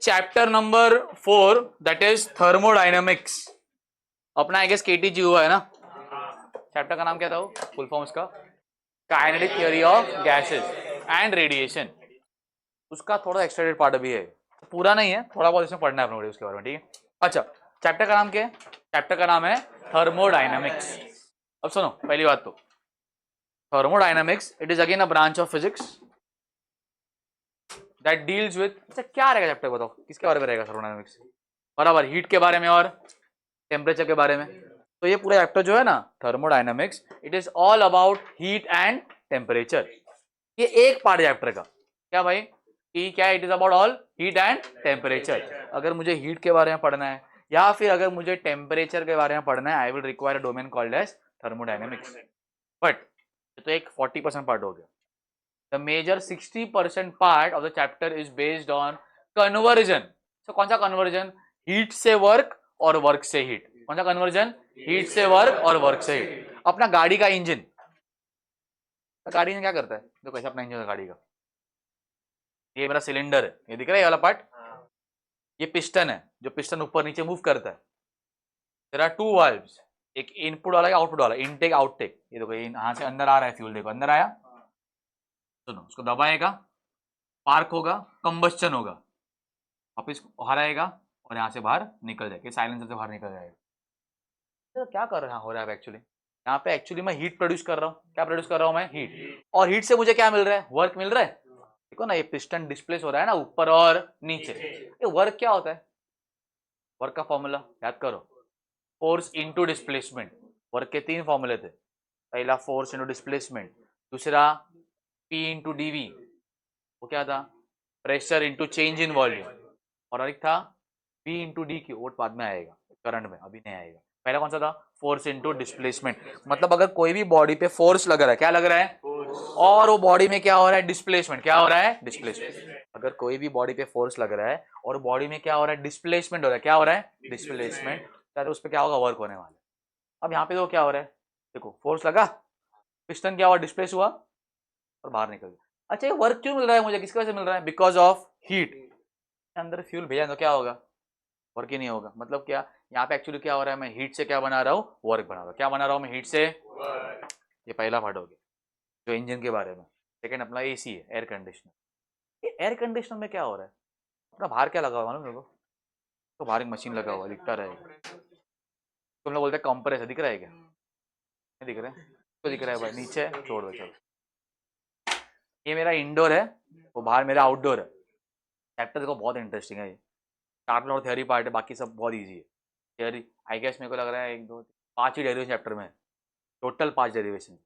Chapter number 4 that is thermodynamics. अपना I guess KTG हुआ है ना। चैप्टर का नाम क्या था वो, फुल फॉर्म उसका? Kinetic theory of gases and radiation. उसका थोड़ा एक्सटेंडेड पार्ट भी है, पूरा नहीं है, थोड़ा बहुत इसमें पढ़ना है अपने उसके बारे में, ठीक है। अच्छा, चैप्टर का नाम क्या है? चैप्टर का नाम है थर्मोडायनेमिक्स। अब सुनो, पहली बात तो thermodynamics it is again a branch of physics that deals with, अच्छा क्या रहेगा चैप्टर बताओ, किसके बारे में रहेगा थर्मोडायनेमिक्स? बराबर, हीट के बारे में और टेम्परेचर के बारे में। तो ये पूरा चैप्टर जो है ना thermodynamics, it is all about heat and temperature. ये एक पार्ट चैप्टर का, क्या भाई कि क्या, it is about all heat and temperature. अगर मुझे हीट के बारे में पढ़ना है या फिर अगर मुझे टेम्परेचर के बारे में पढ़ना है, I will require a domain called as thermodynamics. But तो एक 40% पार्ट हो गया। The major 60% part of the chapter is based on conversion. So कौन सा conversion? हीट से वर्क और वर्क से हीट। कौन सा कन्वर्जन? हीट से वर्क और वर्क से हीट। अपना गाड़ी का इंजन, गाड़ी में क्या करता है देखो, कैसे अपना इंजन है गाड़ी का। ये मेरा सिलेंडर है, ये दिख रहा है ये वाला पार्ट। ये पिस्टन है, जो पिस्टन ऊपर नीचे मूव करता है। देयर आर टू वाल्व्स, एक इनपुट वाला, आउटपुट वाला, इनटेक आउटटेक। ये देखो, यहाँ से अंदर आ रहा है फ्यूल, देखो अंदर आया, सुनो उसको दबाएगा, पार्क होगा, कंबस्चन होगा, वापिस बाहर आएगा और यहाँ से बाहर निकल जाएगा, साइलेंसर से बाहर निकल जाएगा। तो क्या कर रहा हो रहा है एक्चुअली, यहाँ पे एक्चुअली मैं हीट प्रोड्यूस कर रहा हूँ। क्या प्रोड्यूस कर रहा हूँ मैं? हीट। और हीट से मुझे क्या मिल रहा है? वर्क मिल रहा है। देखो ना, ये पिस्टन डिस्प्लेस हो रहा है ना ऊपर और नीचे। ये वर्क क्या होता है? वर्क का फॉर्मूला याद करो, फोर्स इनटू डिस्प्लेसमेंट। वर्क के तीन फॉर्मूले थे, पहला फोर्स इनटू डिस्प्लेसमेंट, दूसरा पी इंटू डीवी, वो क्या था? Pressure into change in volume, और एक था पी इंटू डी की, वो बाद में आएगा करंट में, अभी नहीं आएगा। पहला कौन सा था? Force into displacement. मतलब अगर कोई भी बॉडी पे फोर्स लग रहा है, क्या लग रहा है? और वो बॉडी में क्या हो रहा है? डिस्प्लेसमेंट। क्या हो रहा है? डिस्प्लेसमेंट। अगर कोई भी बॉडी पे फोर्स लग रहा है और बॉडी में क्या हो रहा है? डिस्प्लेसमेंट हो रहा है। क्या हो रहा है? डिस्प्लेसमेंट। तो उस पर क्या होगा? वर्क होने वाला है। अब यहाँ पे तो क्या हो रहा है, देखो फोर्स लगा, पिस्टन क्या हुआ? डिस्प्लेस हुआ और बाहर निकल गया। अच्छा, ये वर्क क्यों मिल रहा है मुझे? किसकी वजह से मिल रहा है? Because of heat. अंदर फ्यूल भेजा तो क्या होगा? वर्क ही नहीं होगा। मतलब क्या, यहाँ पे एक्चुअली क्या हो रहा है, मैं हीट से क्या बना रहा हूँ? वर्क बना रहा हूँ। क्या बना रहा हूँ मैं? हीट से। ये पहला पार्ट हो गया जो इंजन के बारे में। सेकंड अपना एसी है, एयर कंडीशनर। ये एयर कंडीशनर में क्या हो रहा है? अपना बाहर क्या लगा हुआ मालूम मेरे को? तो बाहर एक मशीन लगा हुआ, दिखता रहेगा। तो हम लोग बोलते हैं कंप्रेसर, दिख रहा है क्या? नहीं दिख रहा है तो दिख रहा है भाई, नीचे छोड़ दो चलो। ये मेरा इंडोर है, वो बाहर मेरा आउटडोर है। चैप्टर देखो बहुत इंटरेस्टिंग है ये। चार्ट और थ्योरी पार्ट है, बाकी सब बहुत इजी है। थ्योरी आई गेस मेरे को लग रहा है एक दो पांच ही डेरिवेशन चैप्टर में, टोटल 5 डेरिवेशन।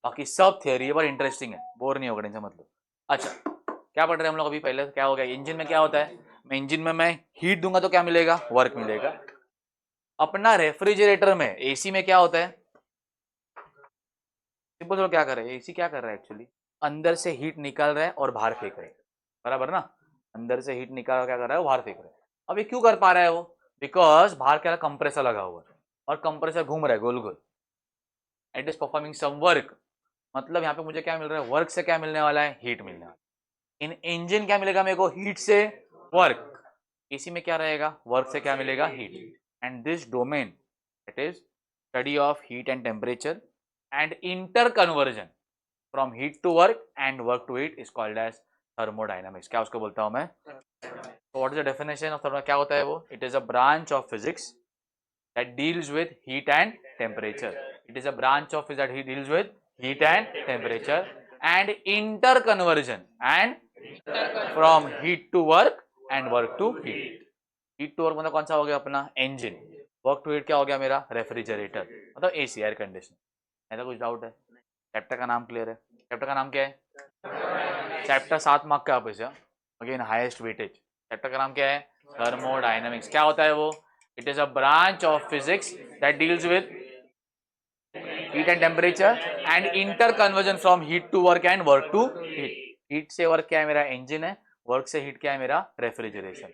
बाकी सब थ्योरी है, पर इंटरेस्टिंग है, बोर नहीं होगा, टेंशन मतलब। अच्छा, क्या पढ़ रहे हैं हम लोग अभी? पहले क्या हो गया, इंजन में क्या होता है? मैं इंजन में मैं हीट दूंगा तो क्या मिलेगा? वर्क मिलेगा। अपना रेफ्रिजरेटर में, एसी में क्या होता है? सिंपल सा क्या कर रहा है एसी, क्या कर रहा है एक्चुअली? अंदर से हीट निकाल रहा है और बाहर फेंक रहा है, बराबर ना? अंदर से हीट निकाल क्या कर रहा है? वो बाहर फेंक रहा है। अब ये क्यों कर पा रहा है वो? बिकॉज बाहर क्या, कंप्रेसर लगा हुआ है और कंप्रेसर घूम रहा है गोल गोल, it is performing some work. मतलब यहाँ पे मुझे क्या मिल रहा है? वर्क से क्या मिलने वाला है? हीट मिलने वाला है। इन इंजन क्या मिलेगा मेरे को? हीट से वर्क। इसी में क्या रहेगा? वर्क से क्या मिलेगा? Heat. And this domain, it is study of heat and temperature and inter conversion from heat to work and work to heat is called as thermodynamics. क्या उसको बोलता हूं मैं? So what is the definition of thermo? क्या होता है वो? It is a branch of physics that deals with heat and temperature. It is a branch of physics that deals with heat and temperature and interconversion and from heat to work and work to heat. Heat to work मतलब कौन सा हो गया अपना? engine. Work to heat क्या हो गया मेरा? refrigerator मतलब AC, एयर कंडीशनर। ऐसा कुछ डाउट है? चैप्टर का नाम क्लियर है? चैप्टर का नाम क्या है? चैप्टर 7 मार्क का आप इसे, अगेन हाईएस्ट वेटेज। चैप्टर का नाम क्या है? थर्मोडायनेमिक्स। क्या होता है वो? It is a branch of physics that deals with heat and temperature and inter conversion from heat to work and work to heat. Heat से वर्क क्या है मेरा? इंजन है। वर्क से हीट क्या है मेरा? रेफ्रिजरेशन।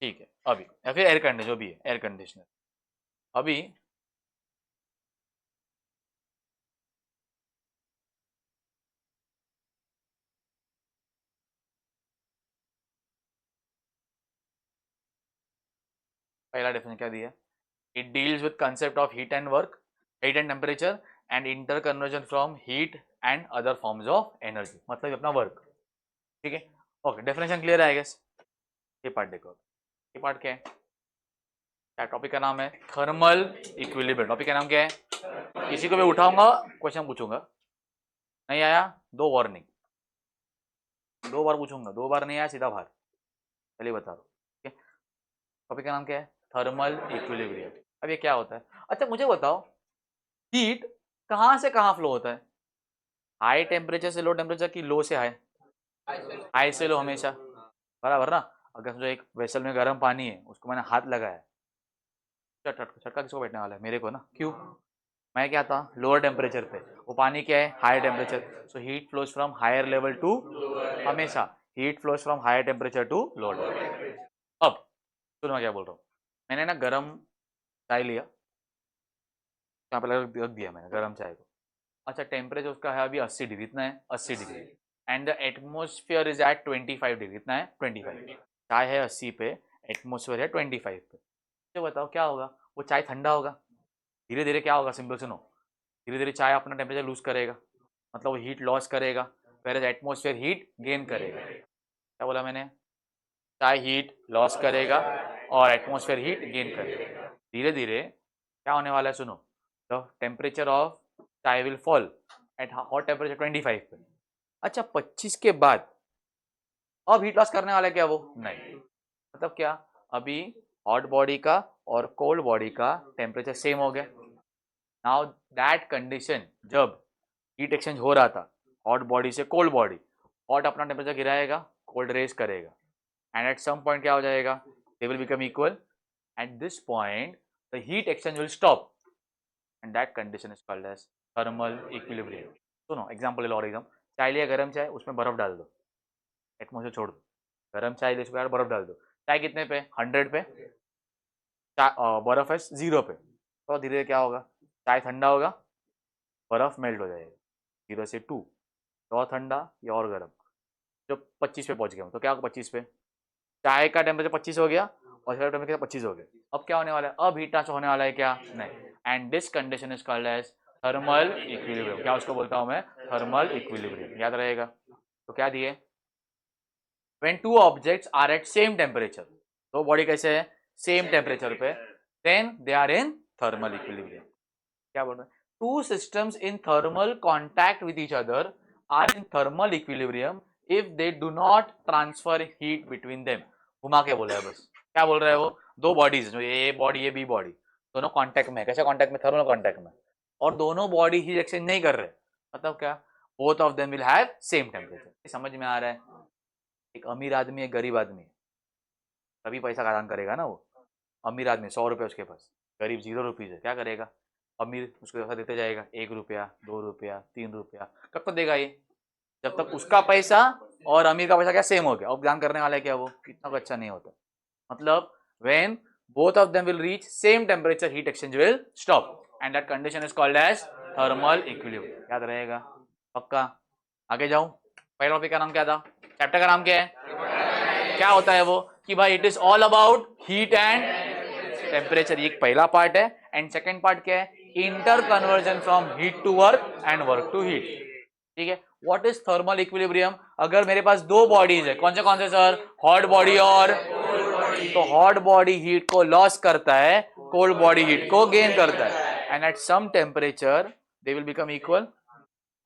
ठीक है, अभी या फिर एयर कंडीशनर, जो भी है एयर कंडीशनर। अभी पहला डेफिनेशन क्या दिया, it deals with concept of heat and work, heat and temperature and inter conversion from heat and other forms of energy, मतलब अपना वर्क। ठीक है, ओके, डेफिनेशन क्लियर है आई गेस। ये पार्ट देखो, ये पार्ट क्या है, क्या टॉपिक का नाम है, थर्मल इक्विलिब्रियम। टॉपिक का नाम क्या है, किसी को भी उठाऊंगा क्वेश्चन पूछूंगा, नहीं आया दो वार्निंग, 2 बार पूछूंगा, 2 बार नहीं आया सीधा बाहर, चलिए बता दो। ठीक है, टॉपिक का नाम क्या है, थर्मल इक्विलिब्रियम। अब ये क्या होता है, अच्छा मुझे बताओ, हीट कहाँ से कहाँ फ्लो होता है, हाई टेम्परेचर से लो टेम्परेचर की लो से हाई, हाई से लो हमेशा, बराबर ना। अगर समझो एक वेसल में गर्म पानी है, उसको मैंने हाथ लगाया, झटका किसको बैठने वाला है, मेरे को ना, क्यों, मैं क्या था लोअर टेम्परेचर पे, वो पानी क्या है higher temperature, so heat flows from higher level to, हमेशा heat flows from higher temperature to lower temperature. अब सुनो मैं क्या बोल रहा हूँ, मैंने ना गरम चाय लिया, यहाँ पे रख दिया मैंने गरम चाय को, अच्छा टेम्परेचर उसका है अभी 80 डिग्री, इतना है 80 degree, and the atmosphere is at 25 degree, इतना है 25, चाय है 80 पे, एटमोस्फियर है 25 पे, तो बताओ क्या होगा, वो चाय ठंडा होगा, धीरे धीरे क्या होगा, सिंपल सुनो, धीरे धीरे चाय अपना टेम्परेचर लूज करेगा, मतलब वो हीट लॉस करेगा, फिर एटमोस्फेयर हीट गेन करेगा। क्या बोला मैंने, चाय हीट लॉस करेगा और एटमोस्फेयर हीट गेन करेगा, धीरे धीरे क्या होने वाला है सुनो, द टेम्परेचर ऑफ चाय will fall eight hot temperature 25 पे, अच्छा 25 के बाद अब हीट लॉस करने वाला है क्या, वो नहीं, मतलब क्या, अभी हॉट बॉडी का और कोल्ड बॉडी का टेम्परेचर सेम हो गया, नाउ दैट कंडीशन, जब हीट एक्सचेंज हो रहा था हॉट बॉडी से कोल्ड बॉडी, हॉट अपना टेम्परेचर गिराएगा, कोल्ड रेज करेगा, एंड एट सम पॉइंट क्या हो जाएगा, they will become equal, at this point the heat exchange will stop, and that condition is called as thermal equilibrium. सुनो example ले लो, और एकदम चाय लिया गरम चाय, उसमें बर्फ डाल दो, एटमोसफेयर छोड़ दो, गरम चाय ले उसमें बर्फ डाल दो, चाय कितने पे 100 पे, बर्फ है 0 पे, तो धीरे धीरे क्या होगा, चाय ठंडा होगा, बर्फ मेल्ट हो जाएगा 0 से 2, और ठंडा या और गर्म, जो 25 पे पहुंच गया, तो क्या होगा 25 पे, चाय का टेम्परेचर 25 हो गया और चाय का टेम्परेचर 25 हो गया, अब क्या होने वाला है, अब हीट ट्रांसफर होने वाला है क्या, नहीं, and this condition is called as thermal equilibrium. क्या उसको बोलता हूं मैं, थर्मल इक्विलिब्रियम, याद रहेगा। तो क्या दिए, when two objects are at same temperature, तो बॉडी कैसे है सेम टेम्परेचर पे, then they are in thermal equilibrium. क्या बोल रहे हैं, two systems in thermal contact with each other are in thermal equilibrium if they do not transfer heat between them. घुमा के बोला है बस, क्या बोल रहा है वो, दो बॉडीज, जो ये बॉडी ये बी बॉडी, दोनों कॉन्टैक्ट में, कैसे कॉन्टैक्ट में, थर्मल कॉन्टैक्ट में, और दोनों बॉडी हीट एक्सचेंज नहीं कर रहे, मतलब क्या, both of them will have same temperature. समझ में आ रहा है, एक अमीर आदमी एक गरीब आदमी, तभी पैसा का दान करेगा ना वो, अमीर आदमी 100 रुपये उसके पास, गरीब 0 रुपीज़ है, क्या करेगा, अमीर उसको पैसा देते जाएगा, 1 रुपया 2 रुपया 3 रुपया, कब तक देगा ये, जब तक उसका पैसा और अमीर का पैसा क्या सेम हो गया, और दान करने वाला है क्या वो, कितना अच्छा नहीं होता, मतलब when both of them will reach same temperature heat exchange will stop, and that condition is called as thermal equilibrium. याद रहेगा पक्का। आगे जाऊं, पहला टॉपिक का नाम क्या था, चैप्टर का नाम क्या है, क्या होता है वो, कि भाई it is all about heat and temperature, ये एक पहला पार्ट है, एंड सेकंड पार्ट क्या है, inter conversion from heat to work and work to heat. ठीक है, व्हाट इज थर्मल इक्विलिब्रियम, अगर मेरे पास दो बॉडीज है, कौन से सर, हॉट बॉडी और, तो हॉट बॉडी हीट को लॉस करता है, कोल्ड बॉडी हीट को गेन करता है, and at some temperature they will become equal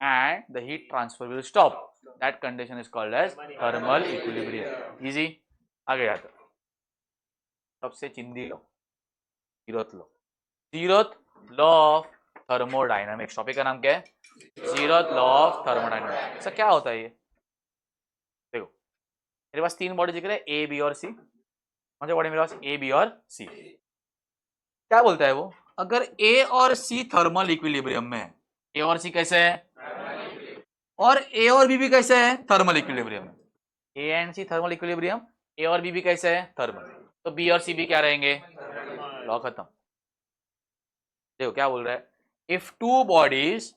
and the heat transfer will stop, that condition is called as thermal equilibrium. Easy, आगे जाते, सबसे चिंदी लो, zeroth law, zeroth law of thermodynamics, topic का नाम क्या है, zeroth law of thermodynamics. Sir क्या होता है ये, देखो मेरे पास 3 बॉडी दिख रहे हैं, ए बी और सी, कौन सी बॉडी मेरे पास, ए बी और सी, क्या बोलता है वो, अगर ए और सी थर्मल इक्विलिब्रियम में है, ए और सी कैसे है, और ए और बी भी कैसे है थर्मल इक्विलिब्रियम में, A and C thermal equilibrium, A और बी भी कैसे है थर्मल, तो बी और सी भी क्या रहेंगे, लॉ खत्म। देखो क्या बोल रहा है, इफ टू बॉडीज,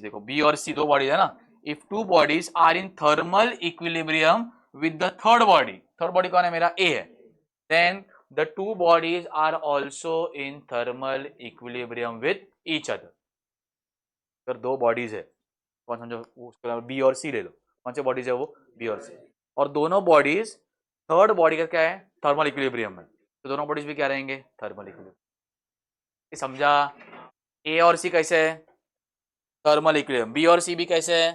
देखो बी और सी दो बॉडीज है ना, if two bodies are in thermal equilibrium with the third body कौन है मेरा, ए है, then the two bodies are also in thermal equilibrium with each other. अगर दो बॉडीज है, कौन समझो, उसको बी और सी ले लो, कौन से बॉडीज है वो, बी और सी, और दोनों बॉडीज थर्ड बॉडी का क्या है, थर्मल इक्विलिब्रियम में, तो दोनों बॉडीज भी क्या रहेंगे, थर्मल इक्विलिब्रियम। समझा? ए और सी कैसे है, थर्मल इक्विलिब्रियम, बी और सी भी कैसे है,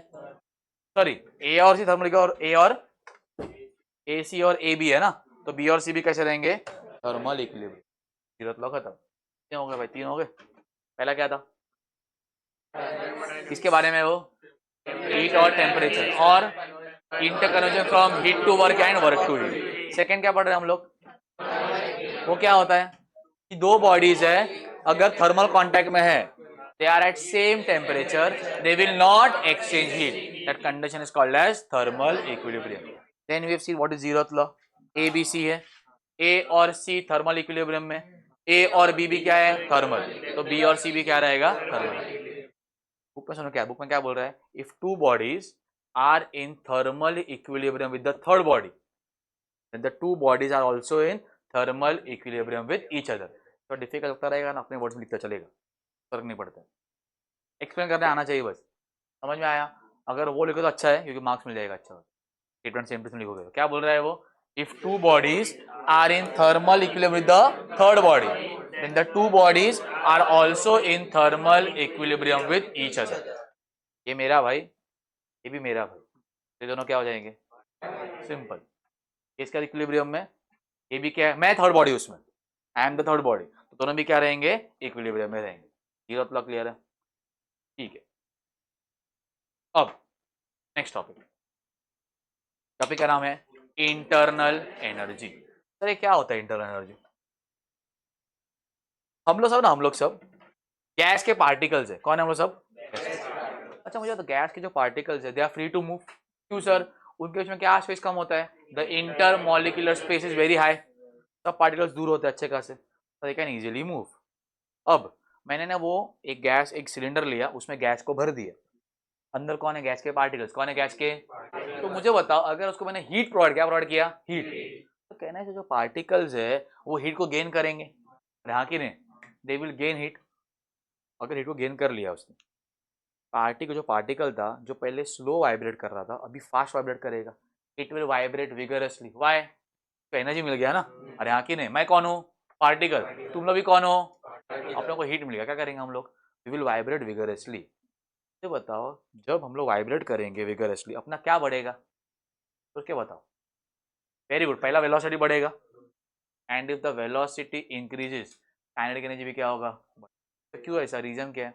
सॉरी ए और सी थर्मल इक्विलिब्रियम, और ए और ए सी और ए बी है ना, तो बी और सी भी कैसे रहेंगे, थर्मल इक्विलिब्रियम। जीरो लॉ खत्म। तीन हो गए भाई, तीन हो गए। पहला क्या था, किसके बारे में, वो हीट और टेम्परेचर और interconnection from heat to work and work to heat. Second क्या पढ़ रहे हैं हम लोग, वो क्या होता है कि दो बॉडीज है, अगर थर्मल कांटेक्ट में है, they are at same temperature, they will not exchange heat, that condition is called as thermal equilibrium. Then we have seen what is zeroth law, A B C है, A और सी thermal equilibrium में, ए और B भी क्या है, thermal, तो B और सी भी क्या रहेगा, थर्मल। बुक में सुनो क्या, बुक में क्या बोल रहा है, if two bodies are in thermal equilibrium with the third body, then the two bodies are also in thermal equilibrium with each other। तो डिफिकल्ट लगता रहेगा ना, अपने वर्ड्स में लिखता चलेगा, फर्क नहीं पड़ता, एक्सप्लेन करने आना चाहिए बस, समझ में आया। अगर वो लिखो तो अच्छा है, क्योंकि मार्क्स मिल जाएगा अच्छा, स्टेटमेंट सेम में लिखोगे। क्या बोल रहा है वो, if two bodies are in thermal equilibrium with the third body, then the two bodies are also in thermal equilibrium with each other। ये मेरा भाई, ये भी मेरा भाई, ये दोनों क्या हो जाएंगे, सिंपल। इसका इक्विलिब्रियम में, ये भी क्या है, मैं थर्ड बॉडी उसमें, I am the third body, तो दोनों भी क्या रहेंगे, इक्विलिब्रियम में रहेंगे। ये मतलब क्लियर है, ठीक है। अब नेक्स्ट टॉपिक, टॉपिक का नाम है इंटरनल एनर्जी। सर ये क्या होता है इंटरनल एनर्जी? हम लोग सब गैस के पार्टिकल्स है, कौन है हम लोग सब, अच्छा मुझे तो गैस के जो पार्टिकल्स है, they are free to move, क्यों सर, उनके बीच में क्या स्पेस कम होता है, the inter molecular space is very high, सब पार्टिकल्स दूर होते हैं अच्छे खासे, तो दे कैन इजीली मूव। अब मैंने ना वो एक गैस, एक सिलेंडर लिया, उसमें गैस को भर दिया, अंदर कौन है, गैस के पार्टिकल्स, कौन है गैस के, तो मुझे बताओ अगर उसको मैंने हीट प्रोवाइड, क्या प्रोवाइड किया, हीट, तो कहना है जो पार्टिकल्स है वो हीट को गेन करेंगे, हाँ कि नहीं, दे विल गेन हीट। अगर हीट को गेन कर लिया उसने, पार्टिकल जो पार्टिकल था जो पहले स्लो वाइब्रेट कर रहा था, अभी फास्ट वाइब्रेट करेगा, it will vibrate vigorously, why, तो एनर्जी मिल गया ना, अरे हाँ कि नहीं, मैं कौन हूँ, पार्टिकल, तुम लोग भी कौन हो, आप लोग को हीट मिल गया, क्या करेंगे हम लोग, वी विल वाइब्रेट विगरसली। तो बताओ जब हम लोग वाइब्रेट करेंगे विगरसली, अपना क्या बढ़ेगा, तो क्या बताओ, वेरी गुड, पहला वेलोसिटी बढ़ेगा, and if the velocity increases, kinetic energy भी क्या होगा, तो क्यों ऐसा, रीजन क्या है,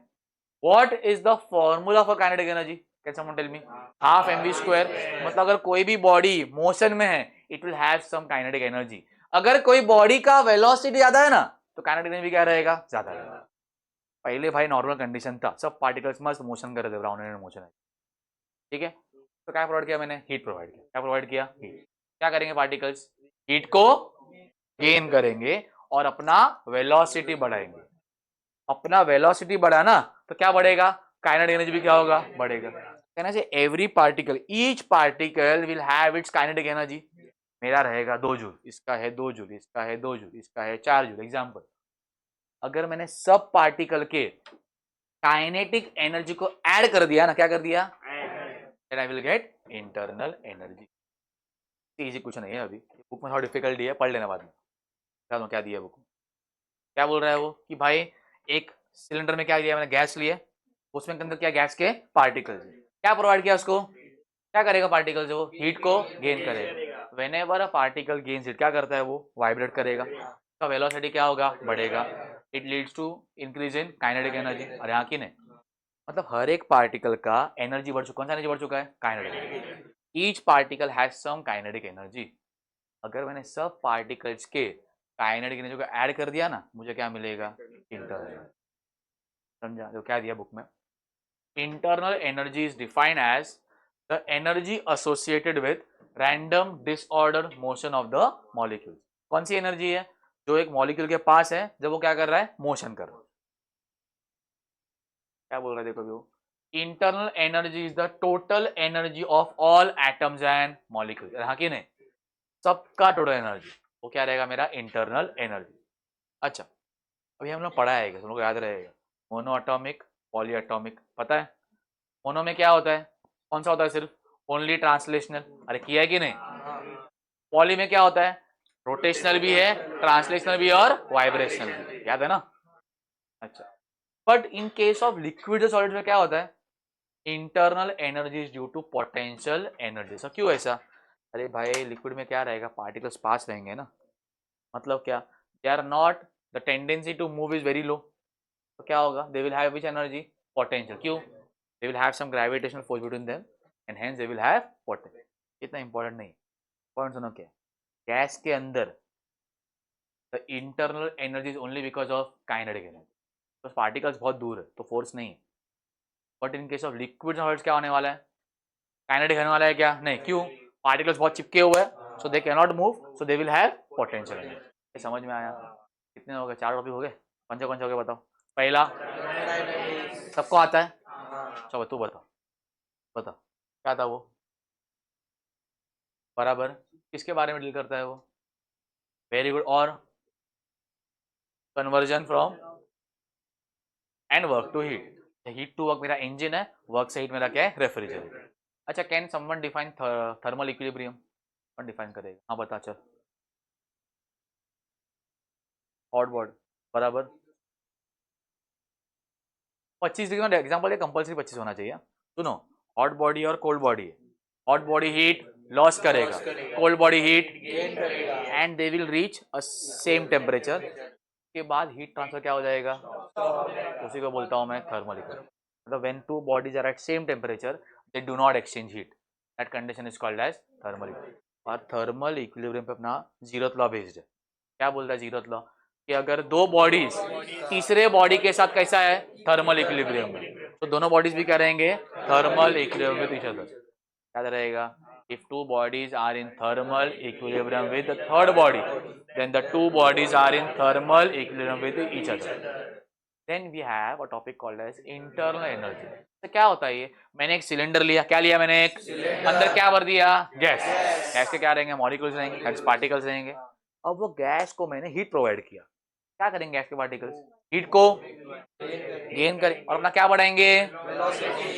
what is the formula for kinetic energy, can someone tell me, half mv square, मतलब अगर कोई भी बॉडी मोशन में है, it will have some kinetic energy, अगर कोई बॉडी का वेलोसिटी ज्यादा है ना, तो काइनेटिक एनर्जी क्या रहेगा, ज्यादा रहेगा। पहले भाई नॉर्मल कंडीशन था, सब पार्टिकल्स मस्त मोशन कर रहे थे, ब्राउन मोशन है, ठीक है, तो क्या प्रोवाइड किया मैंने, हीट प्रोवाइड किया, क्या प्रोवाइड किया, हीट, क्या करेंगे पार्टिकल्स, हीट को गेन करेंगे और अपना वेलोसिटी बढ़ाएंगे, अपना वेलोसिटी बढ़ा ना, तो क्या बढ़ेगा, काइनेटिक एनर्जी भी क्या होगा, बढ़ेगा। कहना चाहिए every particle, each particle will have it's kinetic energy, मेरा रहेगा 2 जूल, इसका है 2 जूल, इसका है 2 जूल, इसका है 4 जूल, एग्जांपल। अगर मैंने सब पार्टिकल के काइनेटिक एनर्जी को ऐड कर दिया ना, क्या कर दिया, then I will get internal energy. Easy कुछ नहीं है, अभी बुक में थोड़ा डिफिकल्टी है, पढ़ लेना बाद में, क्या दिया बुक में, क्या बोल रहा है वो कि भाई एक सिलेंडर में क्या दिया मैंने, गैस लिए, उसमें अंदर क्या, गैस के पार्टिकल्स, क्या प्रोवाइड किया उसको, क्या करेगा पार्टिकल, जो हीट को गेन करेगा, whenever a particle gains heat, क्या करता है वो, वाइब्रेट करेगा, तो वेलोसिटी क्या होगा, बढ़ेगा, it leads to increase in kinetic energy, अरे हाँ कि नहीं, मतलब हर एक पार्टिकल का एनर्जी बढ़ चुका, कौन सा एनर्जी बढ़ चुका है, kinetic energy, each particle has some kinetic energy. अगर मैंने सब पार्टिकल्स के काइनेटिक एनर्जी को ऐड कर दिया ना, मुझे क्या मिलेगा, इंटरनल, समझा, जो क्या दिया बुक में, internal energy is defined as the energy associated with random disorder motion of the molecule. कौन सी एनर्जी है, जो एक मॉलिक्यूल के पास है जब वो क्या कर रहा है, मोशन कर रहा है, क्या बोल रहा है देखो, वो internal energy is the total energy of all atoms and molecule, हाँ कि नहीं, सबका टोटल एनर्जी, वो क्या रहेगा मेरा इंटरनल एनर्जी। अच्छा, अभी हम लोग पढ़ा है, तुम लोग याद रहेगा, मोनो एटॉमिक, पॉली एटॉमिक, पता है मोनो में क्या होता है, कौन सा होता है, सिर्फ ओनली ट्रांसलेशनल, अरे किया है कि नहीं। पॉली में क्या होता है, रोटेशनल भी है, ट्रांसलेशनल भी और वाइब्रेशनल भी, याद है ना। अच्छा, but in case of liquid solid में क्या होता है, internal energy is due to potential energy. Sir क्यों ऐसा, अरे भाई लिक्विड में क्या रहेगा, पार्टिकल्स पास रहेंगे ना, मतलब क्या, they are not, the tendency to move is very low, तो क्या होगा, they will have which energy, potential, क्यों, they will have some gravitational force between them and hence they will have potential. इतना important नहीं, point सुनो क्या, gas के अंदर the internal energy is only because of kinetic energy, तो particles बहुत दूर है तो फोर्स नहीं है, but in case of liquid solids क्या होने वाला है, काइनेटिक होने वाला है क्या, नहीं, क्यों, पार्टिकल्स बहुत चिपके हुए हैं, so they can not move, so they will have potential energy. समझ में आया, कितने हो गए, 4 टॉपिक हो गए, कौन से हो गए बताओ। पहला सबको आता है, चलो तू बता, बता क्या था वो, बराबर, किसके बारे में डील करता है वो, वेरी गुड, और conversion from and work to heat, heat to work मेरा इंजन है, वर्क से हीट मेरा क्या है, रेफ्रिजरेटर। अच्छा, can someone define thermal equilibrium, कौन डिफाइन करेगा, हाँ बता चल, हॉट बॉडी, बराबर 25 डिग्री में एग्जाम्पल है, कंपल्सरी 25 होना चाहिए। सुनो, हॉट बॉडी और कोल्ड बॉडी है, हॉट बॉडी हीट लॉस करेगा, cold body heat and they will reach a same temperature, के बाद हीट ट्रांसफर क्या हो जाएगा, उसी को बोलता हूँ मैं थर्मल इक्विलिब्रियम, मतलब when two bodies are at same temperature they do not exchange heat, that condition is called as thermal equilibrium. और थर्मल इक्विलिब्रियम पे अपना जीरोथ लॉ बेस्ड है, क्या बोलता है जीरोथ लॉ, कि अगर दो बॉडीज तीसरे बॉडी के साथ कैसा है, थर्मल इक्विलिब्रियम में, तो दोनों बॉडीज भी क्या रहेंगे, thermal equilibrium with each other, याद रहेगा, if two bodies are in thermal equilibrium with the third body then the two bodies are in thermal equilibrium with each other, then we have a topic called as internal energy। तो क्या होता है ये, मैंने एक cylinder लिया, क्या लिया मैंने, एक अंदर क्या भर दिया, गैस, गैस के क्या रहेंगे, मॉलिक्यूल्स रहेंगे, पार्टिकल्स रहेंगे, अब वो गैस को मैंने हीट प्रोवाइड किया, क्या करेंगे गैस के पार्टिकल्स, हीट को गेन करें और अपना क्या बढ़ाएंगे,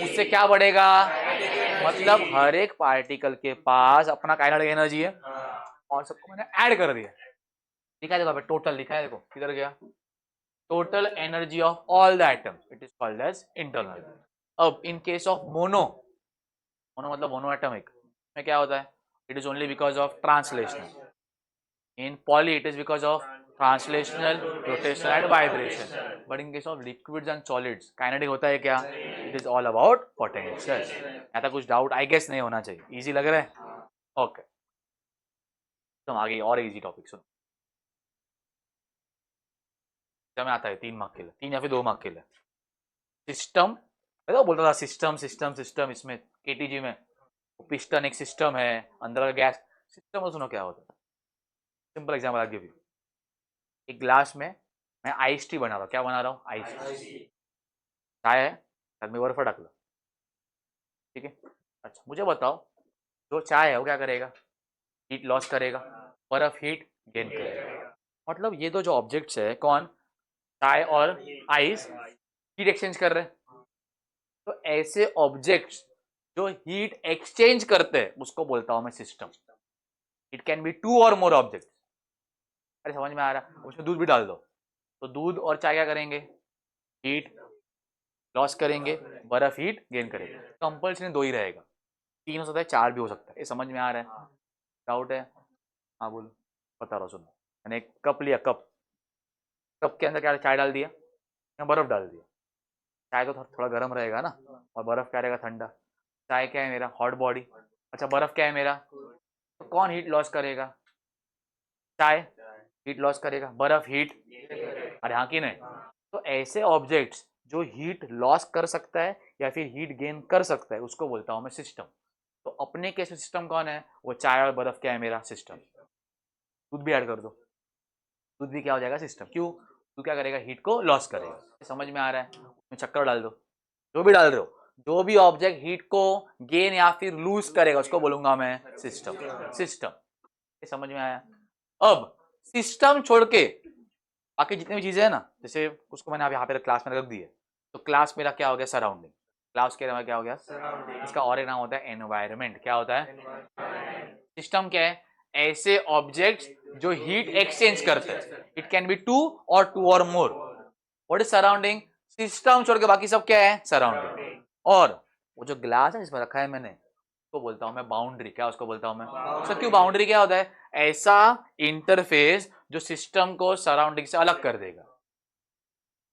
उससे क्या बढ़ेगा, मतलब हर एक पार्टिकल के पास अपना काइनेटिक एनर्जी है और सबको मैंने ऐड कर दिया, लिखा है देखो, टोटल लिखा है देखो, किधर गया, total energy of all the atom, it is called as internal. अब in case of mono, mono मतलब मोनो एटॉमिक में क्या होता है, it is only because of translational, in poly it is because of translational, rotational and vibration, but in case of liquids and solids kinetic होता है क्या, it is all about potential। यहाँ तक कुछ डाउट आई गेस नहीं होना चाहिए, easy लग रहा है, ओके तो आगे और इजी टॉपिक सुनो, में आता है 3 मार्क के लिए, 3 या फिर 2 मार्क के लिए, सिस्टम, तो बोलता था सिस्टम सिस्टम सिस्टम, इसमें केटीजी में पिस्टन एक सिस्टम है, अंदर का गैस सिस्टम, और सुनो क्या होता है, simple example I give you, एक ग्लास में मैं आइस टी बना रहा हूँ, क्या बना रहा हूँ, आइस टी, चाय है, साथ में बर्फ डाल लो, ठीक है, अच्छा मुझे बताओ, जो चाय है वो क्या करेगा, हीट लॉस करेगा, बर्फ हीट गेन करेगा, मतलब ये दो जो ऑब्जेक्ट्स है, कौन, चाय और आइस, हीट एक्सचेंज कर रहे हैं, तो ऐसे ऑब्जेक्ट्स जो हीट एक्सचेंज करते हैं उसको बोलता हूं मैं सिस्टम, इट कैन बी 2 और मोर ऑब्जेक्ट, अरे समझ में आ रहा, उसमें दूध भी डाल दो, तो दूध और चाय क्या करेंगे, हीट लॉस करेंगे, बर्फ हीट गेन करेगा, कंपल्सरी 2 ही रहेगा, 3 हो सकता है, 4 भी हो सकता है, ये समझ में आ रहा है, डाउट है, हाँ बोलो, बता रहा हूँ सुनो, मैंने एक कप लिया, कप, कप के अंदर क्या चाय डाल दिया या बर्फ डाल दिया, चाय तो थोड़ा गर्म रहेगा ना, और बर्फ क्या रहेगा, ठंडा, चाय क्या है मेरा, हॉट बॉडी, अच्छा बर्फ क्या है मेरा, तो कौन हीट लॉस करेगा, चाय हीट लॉस करेगा, बर्फ हीट, अरे हाँ कि नहीं, तो ऐसे ऑब्जेक्ट्स जो हीट लॉस कर सकता है या फिर हीट गेन कर सकता है उसको बोलता हूँ मैं सिस्टम, तो अपने केस में सिस्टम कौन है, वो चाय और बर्फ क्या है मेरा सिस्टम, दूध भी ऐड कर दो, दूध भी क्या हो जाएगा सिस्टम, क्यों, तू क्या करेगा, हीट को लॉस करेगा, समझ में आ रहा है, उसमें चक्कर डाल दो, जो भी डाल रहे हो, जो भी ऑब्जेक्ट हीट को गेन या फिर लूज करेगा उसको बोलूंगा मैं सिस्टम, सिस्टम, समझ में आया। अब सिस्टम छोड़ के बाकी जितनी भी चीजें हैं ना, जैसे उसको मैंने अब यहाँ पे क्लास में रख दी है, तो क्लास मेरा क्या हो गया, सराउंडिंग। क्लास के क्या हो गया, इसका और एक नाम होता है एनवायरमेंट। क्या होता है, सिस्टम क्या है, ऐसे ऑब्जेक्ट्स जो हीट एक्सचेंज करते हैं। इट कैन बी टू और मोर। व्हाट इज सराउंडिंग, सिस्टम छोड़ के बाकी सब क्या है, सराउंडिंग। और वो जो ग्लास है जिसमें रखा है मैंने, उसको बोलता हूं मैं बाउंड्री। क्या उसको बोलता हूं मैं, उसका क्यों बाउंड्री, क्या होता है, ऐसा इंटरफेस जो सिस्टम को सराउंडिंग से अलग कर देगा।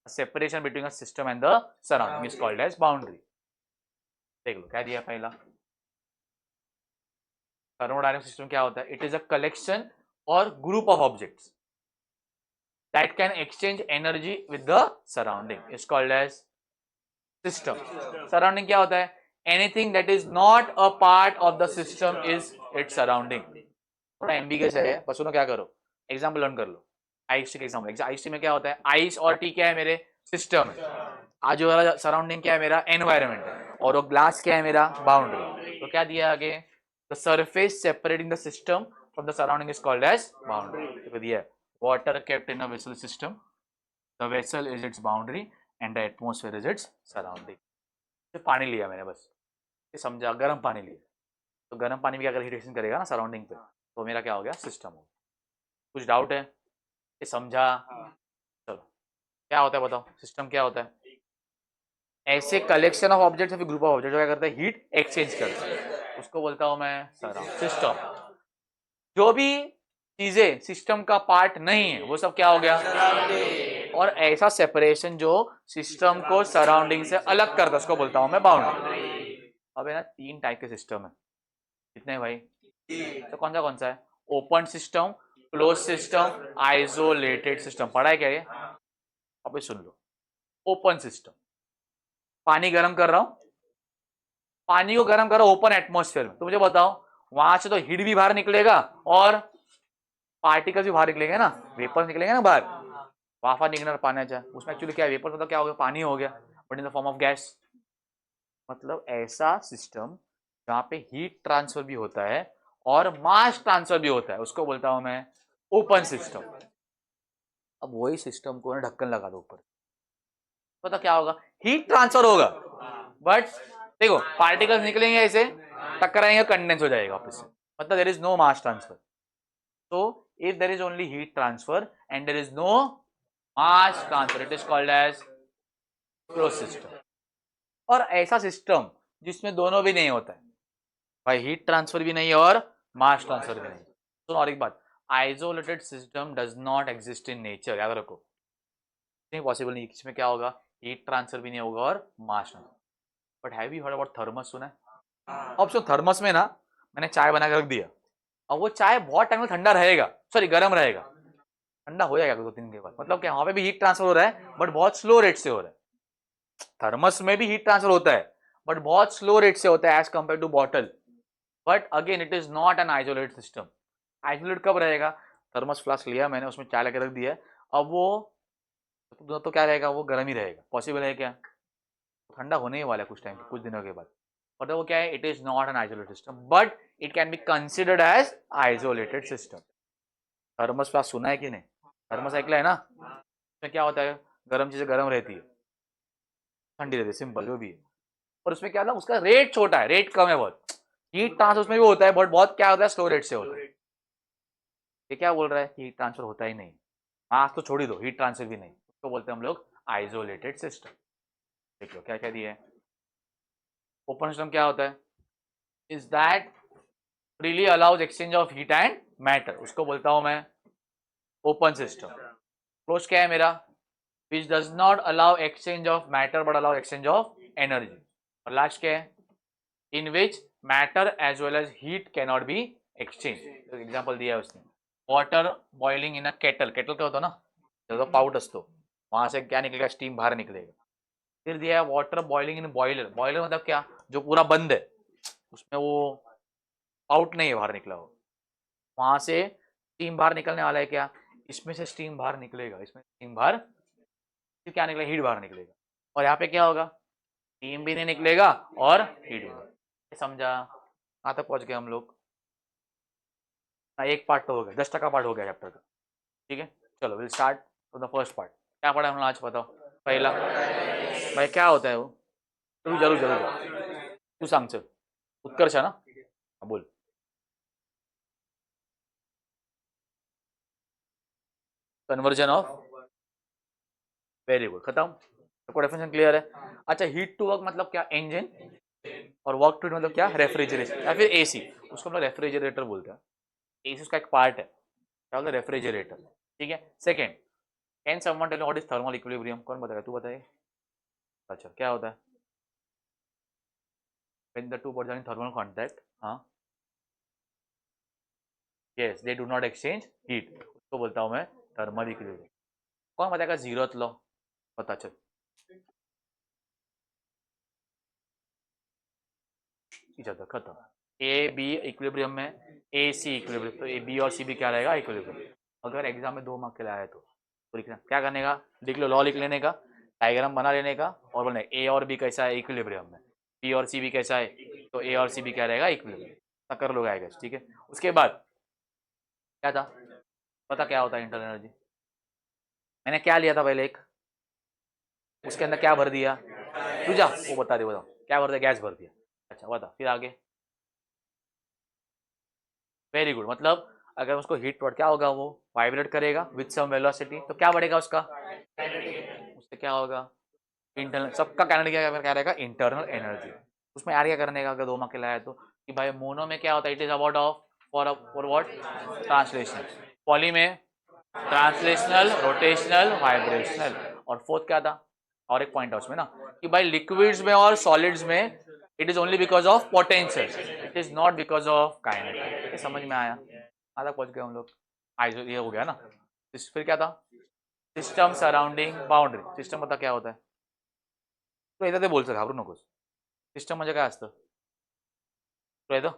Separation between a system and the surrounding is called as boundary. देख लो क्या दिया पहला, थर्मोडायनामिक सिस्टम क्या होता है, इट इज अ कलेक्शन और group of objects that can exchange energy with the surrounding is called as system. Surrounding क्या होता है, anything that is not a part of the system is its surrounding. थोड़ा ambiguous है पर सुनो, क्या करो, एग्जाम्पल लर्न कर लो। आइस टी का एग्जाम्पल, आइस टी में क्या होता है, आइस और टी क्या है, मेरे सिस्टम है। आजू वाला सराउंडिंग क्या है, मेरा एनवायरमेंट है। और वो ग्लास क्या है, मेरा बाउंड्री। तो क्या दिया आगे, the surface separating the system from the surrounding is called as boundary. तो दिया है water kept in a vessel system, the vessel is its boundary and the atmosphere is its surrounding. पानी लिया मैंने, बस ये समझा, गर्म पानी लिया, तो गर्म पानी भी अगर हीट एक्सचेंज करेगा ना सराउंडिंग पे, तो मेरा क्या हो गया, सिस्टम हो गया। कुछ डाउट है, ये समझा, चलो क्या होता है बताओ, सिस्टम क्या होता है, ऐसे कलेक्शन ऑफ ऑब्जेक्ट्स या फिर ग्रुप ऑफ ऑब्जेक्ट जो क्या करता है, हीट एक्सचेंज करता है, उसको बोलता हूं मैं सराउंड सिस्टम। जो भी चीजें सिस्टम का पार्ट नहीं है वो सब क्या हो गया, और ऐसा सेपरेशन जो सिस्टम को सराउंडिंग से अलग करता है उसको बोलता हूं मैं बाउंड्री। अब है ना, तीन टाइप के सिस्टम है, कितने भाई, तो कौन सा है, open system, close system, isolated system. पढ़ा है क्या ये, अब सुन लो। ओपन सिस्टम, पानी गर्म कर रहा हूं, पानी को गर्म कर रहा हूं ओपन एटमॉस्फेयर में, तो मुझे बताओ वहां से तो हीट भी बाहर निकलेगा और पार्टिकल्स भी बाहर निकलेंगे ना, वेपर्स निकलेंगे ना बाहर, वाफा निकलना पानी, उसमें एक्चुअली क्या है, वेपर मतलब क्या हो गया, पानी हो गया, but in the form of gas. मतलब ऐसा सिस्टम जहां पे हीट ट्रांसफर भी होता है और मास ट्रांसफर भी होता है, उसको बोलता हूं मैं ओपन सिस्टम। अब वही सिस्टम को ना ढक्कन लगा दो ऊपर, पता क्या होगा, हीट ट्रांसफर होगा, बट देखो पार्टिकल्स निकलेंगे ऐसे, टकराएंगे, कंडेंस हो जाएगा वापस से, मतलब there is no mass transfer. So if there is only heat transfer and there is no mass transfer, it is called as closed system. और ऐसा सिस्टम जिसमें दोनों भी नहीं होता है, भाई हीट ट्रांसफर भी नहीं है और मास ट्रांसफर भी नहीं। तो और एक बात, isolated system does not exist in nature, याद रखो, नहीं पॉसिबल नहीं, इसमें क्या होगा, हीट ट्रांसफर भी नहीं होगा और mass transfer. But have you heard about thermos, सुना है? अब सुन, थर्मस में ना मैंने चाय बना के रख दिया, अब वो चाय बहुत टाइम में ठंडा रहेगा, सॉरी गर्म रहेगा, ठंडा हो जाएगा 2 दिन के बाद, मतलब क्या, वहां पे भी हीट ट्रांसफर हो रहा है बट बहुत स्लो रेट से हो रहा है। थर्मस में भी हीट ट्रांसफर होता है बट बहुत स्लो रेट से होता है as compare to bottle. But again it is not an isolated system. Isolate कब रहेगा, थर्मस फ्लास्क लिया मैंने, उसमें चाय लेकर रख दिया, अब वो तो क्या रहेगा, वो गर्म ही रहेगा, पॉसिबल है क्या, ठंडा होने ही वाला है कुछ टाइम, कुछ दिनों के बाद, और वो क्या है, it is not an isolated system but it can be considered as isolated system. Thermos flask सुना है कि नहीं, थर्मस ऐकला है ना, उसमें क्या होता है, गर्म चीजें गर्म रहती है, ठंडी रहती है, सिंपल जो भी है। और उसमें क्या ना, उसका रेट छोटा है, रेट कम है बहुत, हीट ट्रांसफर उसमें भी होता है बट बहुत क्या होता है, स्लो रेट से होता है। ये क्या बोल रहा है कि हीट ट्रांसफर होता ही नहीं, हाँ तो छोड़ ही दो, हीट ट्रांसफर भी नहीं, उसको बोलते हैं हम लोग आइसोलेटेड सिस्टम। देख लो क्या क्या दिया है। ओपन सिस्टम क्या होता है, is that freely allows exchange of heat and matter, उसको बोलता हूं मैं ओपन सिस्टम। क्लोज क्या है मेरा, which does not allow exchange of matter but allow exchange of energy। और लास्ट क्या है, in which matter as well as heat cannot be exchanged। Example दिया है उसने, water boiling in a kettle, kettle क्या होता है ना, जो पाउट असतो वहां से क्या निकलेगा, स्टीम बाहर निकलेगा। फिर दिया है water boiling in boiler, boiler मतलब क्या, जो पूरा बंद है, उसमें वो पाउट नहीं है बाहर निकला हो, वहां से स्टीम बाहर निकलने वाला है क्या, इसमें से स्टीम बाहर निकलेगा, इसमें स्टीम बाहर, फिर क्या निकलेगा, हीट बाहर निकलेगा। और यहाँ पे क्या होगा, स्टीम भी नहीं निकलेगा और हीट भी। समझा, कहाँ तक पहुंच गए हम लोग, एक पार्ट तो हो गया, 10% पार्ट हो गया चैप्टर का। ठीक है, चलो will start from the first part. क्या पढ़ा हमने आज, बताओ. पहला भाई क्या होता है वो, तू जरूर जरूर जा. तू सांग चल. उत्कर्ष है ना, हाँ, बोल. कन्वर्जन ऑफ, वेरी गुड, खत्म. सबको डेफिनेशन क्लियर है. अच्छा, हीट टू वर्क मतलब क्या, इंजन. और वर्क टू मतलब क्या, रेफ्रिजरेशन या फिर एसी. उसको हम लोग रेफ्रिजरेटर बोलते हैं. एसी उसका एक पार्ट है, क्या बोलते हैं, रेफ्रिजरेटर. ठीक है. Second, can someone tell what is thermal equilibrium, कौन बताएगा, तू बताइए. अच्छा, क्या होता है when the two bodies are in thermal contact, हाँ, yes they do not exchange heat, उसको बोलता हूँ मैं थर्मल इक्विलिब्रियम. कौन बताएगा जीरोथ लॉ, पता चल. इधर खत्म. ए बी इक्विलिब्रियम में, ए सी इक्विलिब्रियम, तो ए बी और सी भी क्या रहेगा, इक्विलिब्रियम. अगर एग्जाम में 2 मार्क के लिए आया तो लिखना, क्या करने का, लिख लो, लॉ लिख लेने का, डायग्राम बना लेने का, और बोलने ए और बी कैसा है, इक्विलिब्रियम में. बी और सी भी कैसा है, तो ए और सी भी क्या रहेगा, इक्विलिब्रियम. कर लो आएगा. ठीक है. उसके बाद क्या था, पता क्या होता है इंटरनल एनर्जी. मैंने क्या लिया था पहले, एक उसके अंदर क्या भर दिया, तू जा वो बता दे, बताओ क्या भर दिया, गैस भर दिया. अच्छा बता, फिर आगे. Very good. मतलब अगर उसको हीट पड़, क्या होगा, वो वाइब्रेट करेगा विथ सम वेलोसिटी, तो क्या बढ़ेगा उसका, उससे क्या होगा, इंटरनल. सबका काइनेटिक क्या रहेगा, इंटरनल एनर्जी. उसमें यार क्या करने का, अगर 2 मार्क के लाया तो, कि भाई मोनो में क्या होता है, it is about of for what, translation. Poly में ट्रांसलेशनल, रोटेशनल, वाइब्रेशनल. और फोर्थ क्या था, और एक पॉइंट है उसमें ना, कि भाई लिक्विड्स में और सॉलिड्स में it is only because of potential, it is not because of kinetic. ये समझ में आया, आधा पहुंच गए हम लोग. आइजो ये हो गया ना. फिर क्या था, सिस्टम सराउंडिंग बाउंड्री. सिस्टम पता क्या होता है, तो इधर ते बोल सकता, घाबरू नकोस. सिस्टम म्हणजे काय असतं, तो येतो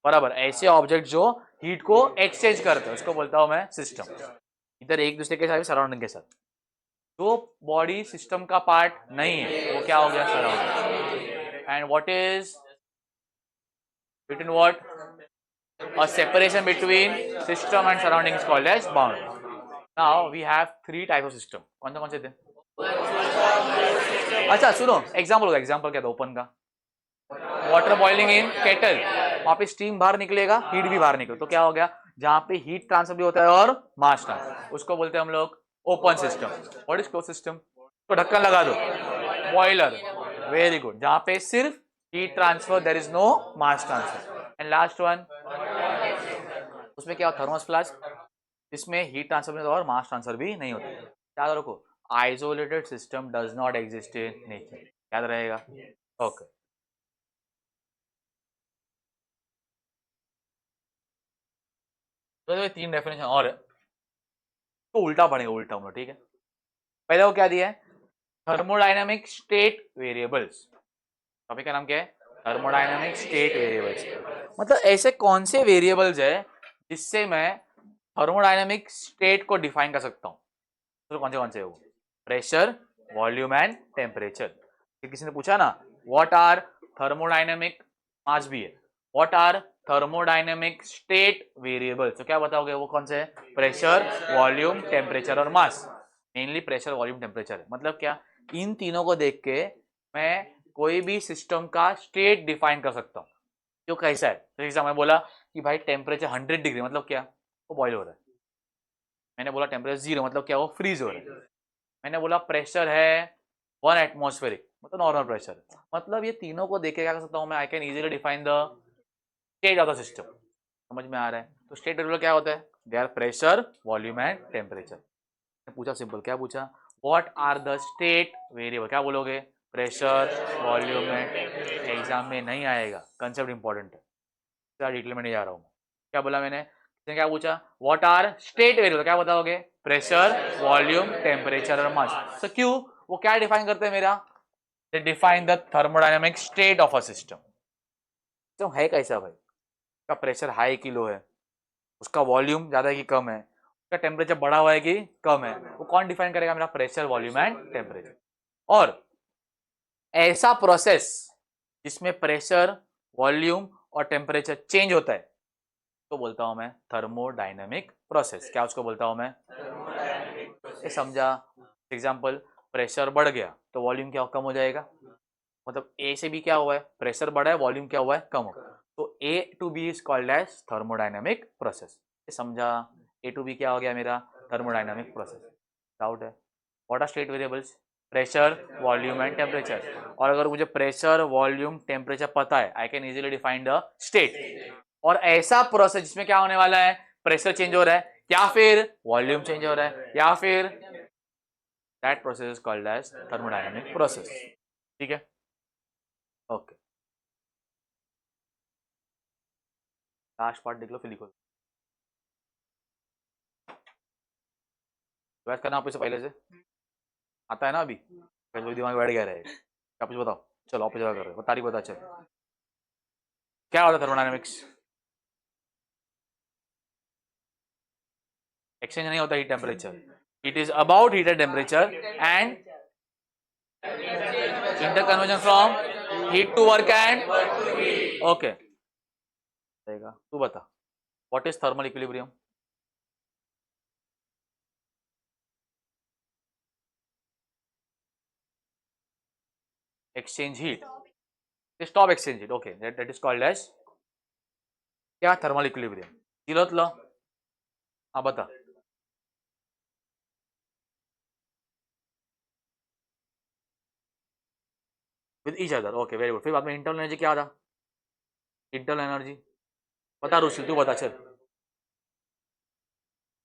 बराबर, ऐसे ऑब्जेक्ट जो हीट को एक्सचेंज करते हैं उसको बोलता हूं मैं सिस्टम. इधर एक दूसरे के साथ, सराउंडिंग के साथ. जो बॉडी सिस्टम का पार्ट नहीं है वो क्या हो गया, surrounding. And what is between what, a separation between system and surrounding is called as boundary. Now we have 3 types of system. कौन से थे. अच्छा सुनो, एग्जाम्पल, एग्जाम्पल क्या था ओपन का, वाटर बॉइलिंग इन केटल, वहां पे स्टीम बाहर निकलेगा, हीट भी बाहर निकले, तो क्या हो गया, जहां पे हीट ट्रांसफर भी होता है और मास ट्रांसफर, उसको बोलते हैं हम लोग open system. What is close system, तो ढक्कन लगा दो, बॉयलर. वेरी गुड, जहां पे सिर्फ heat transfer, there is no mass transfer. And last one, उसमें क्या, थर्मस फ्लास्क, जिसमें हीट ट्रांसफर भी होता है और मास ट्रांसफर भी नहीं होता. याद रखो, isolated system does not exist in nature, याद रहेगा. ओके. तो ये 3 डेफिनेशन और है, तो उल्टा पढ़ेंगे, उल्टा हम लोग. ठीक है. पहले वो क्या दिया है, थर्मोडायनामिक स्टेट वेरिएबल्स. टॉपिक का नाम क्या है, थर्मोडायनामिक स्टेट वेरिएबल्स. मतलब ऐसे कौन से वेरिएबल्स है जिससे मैं थर्मोडायनामिक स्टेट को डिफाइन कर सकता हूँ. तो कौन से है वो, प्रेशर, वॉल्यूम एंड टेम्परेचर. किसी ने पूछा ना, व्हाट आर थर्मोडायनामिक, मास भी है, what are thermodynamic state variable, तो क्या बताओगे, वो कौन से है, प्रेशर, वॉल्यूम, टेम्परेचर और mass. Mainly pressure, volume, temperature. मतलब क्या, इन तीनों को देख के मैं कोई भी सिस्टम का स्टेट डिफाइन कर सकता हूँ, जो कैसा है. जैसे मैं बोला कि भाई टेम्परेचर 100 डिग्री, मतलब क्या, वो बॉयल हो रहा है. मैंने बोला टेम्परेचर 0, मतलब क्या, वो फ्रीज हो रहा है. मैंने बोला प्रेशर है 1 एटमॉस्फेरिक, मतलब नॉर्मल प्रेशर. मतलब ये तीनों को देख के क्या कर सकता हूँ मैं, आई can easily define the state of the system. समझ में आ रहा है. तो स्टेट वेरिएबल क्या होता है, they are pressure, volume and temperature. पूछा सिंपल, क्या पूछा, what are the state variable, क्या बोलोगे, प्रेशर, वॉल्यूम एंड. एग्जाम में नहीं आएगा, कंसेप्ट इंपॉर्टेंट है, क्या डिटेल में नहीं जा रहा हूँ. क्या बोला मैंने, क्या पूछा, व्हाट आर स्टेट वेरिएबल, क्या बताओगे, प्रेशर, वॉल्यूम, टेम्परेचर और मास. तो क्यों, वो क्या डिफाइन करते हैं मेरा, दे define the thermodynamic state of a system. तो है कैसा भाई, उसका प्रेशर हाई कि लो है, उसका वॉल्यूम ज़्यादा है कि कम है, उसका टेम्परेचर बढ़ा हुआ है कि कम है, वो कौन डिफाइन करेगा, मेरा प्रेशर, वॉल्यूम एंड टेम्परेचर. और ऐसा प्रोसेस जिसमें प्रेशर, वॉल्यूम और टेम्परेचर चेंज होता है, उसको बोलता हूँ मैं थर्मोडायनेमिक प्रोसेस। क्या उसको बोलता हूँ मैं? ये समझा? एग्जाम्पल, प्रेशर बढ़ गया तो वॉल्यूम क्या कम हो जाएगा, मतलब ए से बी क्या हुआ है, प्रेशर बढ़ा है, वॉल्यूम क्या हुआ है, कम हो। तो A to B is called as thermodynamic process. समझा? ए टू बी क्या हो गया मेरा? Thermodynamic process. डाउट है? What are state variables? Pressure, volume and temperature. और अगर मुझे प्रेशर, वॉल्यूम, टेम्परेचर पता है, I can easily define the state. और ऐसा प्रोसेस जिसमें क्या होने वाला है, प्रेशर चेंज हो रहा है या फिर वॉल्यूम चेंज हो रहा है या फिर, that process is called as thermodynamic process. ठीक है, ओके। लास्ट पार्ट देख लो फिर लिखो। रिवाइज करना आपसे पहले से आता है ना अभी, फिर दिमाग में बैठ गया रहेगा। आप कुछ बताओ, चलो आप जगह कर रहे हो, तारीख बता। चल, क्या होता है थर्मोडायनेमिक्स? एक्सचेंज नहीं होता heat temperature, it is about heat and temperature and inter conversion from heat to work and, okay. तू बता, what is thermal equilibrium? Exchange heat, stop exchange heat, okay, that is called as क्या? Thermal equilibrium. दिलत लो, हाँ बता। With each other, okay very good. फिर बाद में इंटरनल एनर्जी क्या था? इंटरनल एनर्जी बता रुशिल, तू बता चल।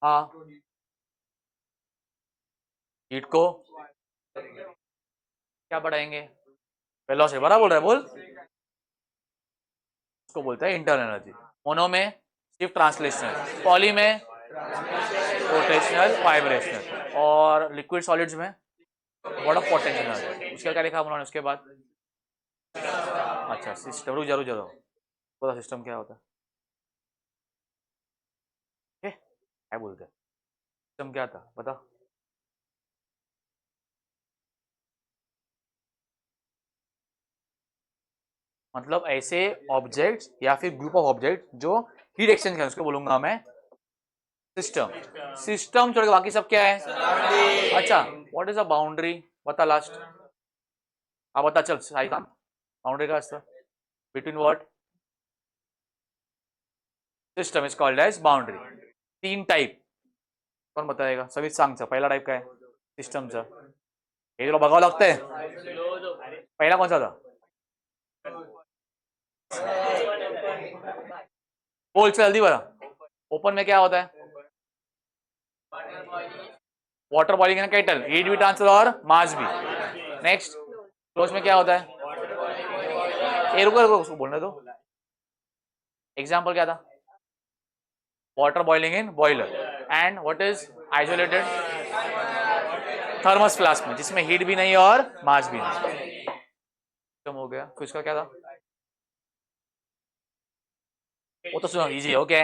हाँ, हीट को क्या बढ़ाएंगे? वेलोसिटी, बराबर बोल रहा है, बोल। उसको बोलते हैं इंटरनल एनर्जी। मोनो में सिर्फ ट्रांसलेशनल, पॉली में रोटेशनल, वाइब्रेशनल, और लिक्विड सॉलिड्स में व्हाट ऑफ पोटेंशियल एनर्जी। उसका क्या लिखा उन्होंने उसके बाद? अच्छा सिस्टम, रुक जा रुक जा, पता सिस्टम क्या होता है? क्या बोलते हैं सिस्टम, क्या था बता। मतलब ऐसे ऑब्जेक्ट्स या फिर ग्रुप ऑफ ऑब्जेक्ट जो हीट एक्सचेंज करें, उसको बोलूंगा मैं सिस्टम। सिस्टम छोड़ के बाकी सब क्या है? अच्छा, व्हाट इज अ बाउंड्री? बता लास्ट। हाँ बता चल साई काम। बाउंड्री का असतं between what? System is called as boundary. तीन टाइप कोण बताएगा? सगळीच सांगचं, पहिला टाइप काय सिस्टमचा? हे तुला बघावं लागतंय, पहिला कोणता था? बोल चल जल्दी बता। ओपन में क्या होता है? Water boiling and kettle, heat भी ट्रांसफर और मास भी। नेक्स्ट, क्लोज में क्या होता है? ए रुको रुको, उसको बोलने दो। एग्जाम्पल क्या था? Water boiling in boiler and what is isolated? Thermos flask में, जिसमें हीट भी नहीं और मास भी नहीं। खत्म हो गया। फिर उसका क्या था? वो तो सुनो इजी है, okay.